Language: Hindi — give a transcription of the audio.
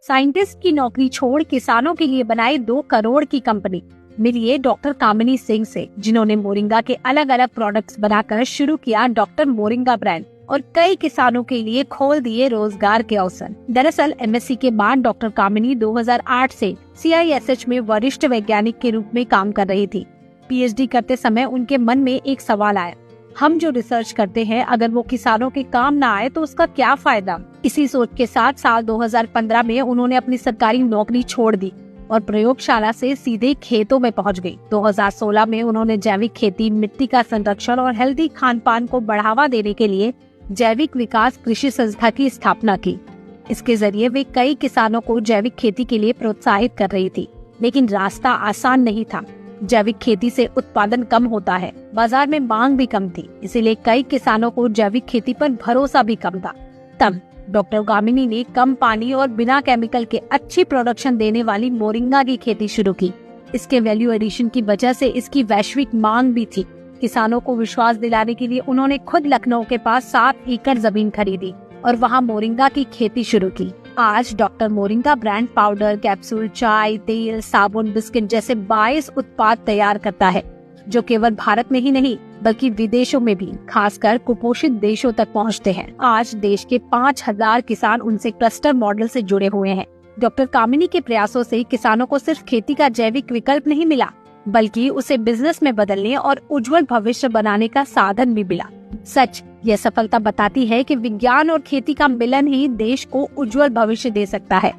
साइंटिस्ट की नौकरी छोड़ किसानों के लिए बनाई 2 करोड़ की कंपनी। मिलिए डॉक्टर कामिनी सिंह से, जिन्होंने मोरिंगा के अलग अलग प्रोडक्ट्स बनाकर शुरू किया डॉक्टर मोरिंगा ब्रांड और कई किसानों के लिए खोल दिए रोजगार के अवसर। दरअसल एमएससी के बाद डॉक्टर कामिनी 2008 से CISH में वरिष्ठ वैज्ञानिक के रूप में काम कर रही थी। PhD करते समय उनके मन में एक सवाल आया, हम जो रिसर्च करते हैं अगर वो किसानों के काम ना आए तो उसका क्या फायदा। इसी सोच के साथ साल 2015 में उन्होंने अपनी सरकारी नौकरी छोड़ दी और प्रयोगशाला से सीधे खेतों में पहुंच गई। 2016 में उन्होंने जैविक खेती, मिट्टी का संरक्षण और हेल्दी खान पान को बढ़ावा देने के लिए जैविक विकास कृषि संस्था की स्थापना की। इसके जरिए वे कई किसानों को जैविक खेती के लिए प्रोत्साहित कर रही थी, लेकिन रास्ता आसान नहीं था। जैविक खेती से उत्पादन कम होता है, बाजार में मांग भी कम थी, इसीलिए कई किसानों को जैविक खेती पर भरोसा भी कम था। तब डॉक्टर कामिनी ने कम पानी और बिना केमिकल के अच्छी प्रोडक्शन देने वाली मोरिंगा की खेती शुरू की। इसके वैल्यू एडिशन की वजह से इसकी वैश्विक मांग भी थी। किसानों को विश्वास दिलाने के लिए उन्होंने खुद लखनऊ के पास 7 एकड़ जमीन खरीदी और वहां मोरिंगा की खेती शुरू की। आज doctor moringa brand powder, capsule, चाय, तेल, साबुन, बिस्किट जैसे 22 उत्पाद तैयार करता है, जो केवल भारत में ही नहीं बल्कि विदेशों में भी, खासकर कुपोषित देशों तक पहुंचते हैं। आज देश के 5000 किसान उनसे क्लस्टर मॉडल से जुड़े हुए हैं। डॉक्टर कामिनी के प्रयासों से किसानों को सिर्फ खेती का जैविक विकल्प नहीं मिला, बल्कि उसे बिजनेस में बदलने और उज्जवल भविष्य बनाने का साधन भी मिला। सच यह सफलता बताती है कि विज्ञान और खेती का मिलन ही देश को उज्जवल भविष्य दे सकता है।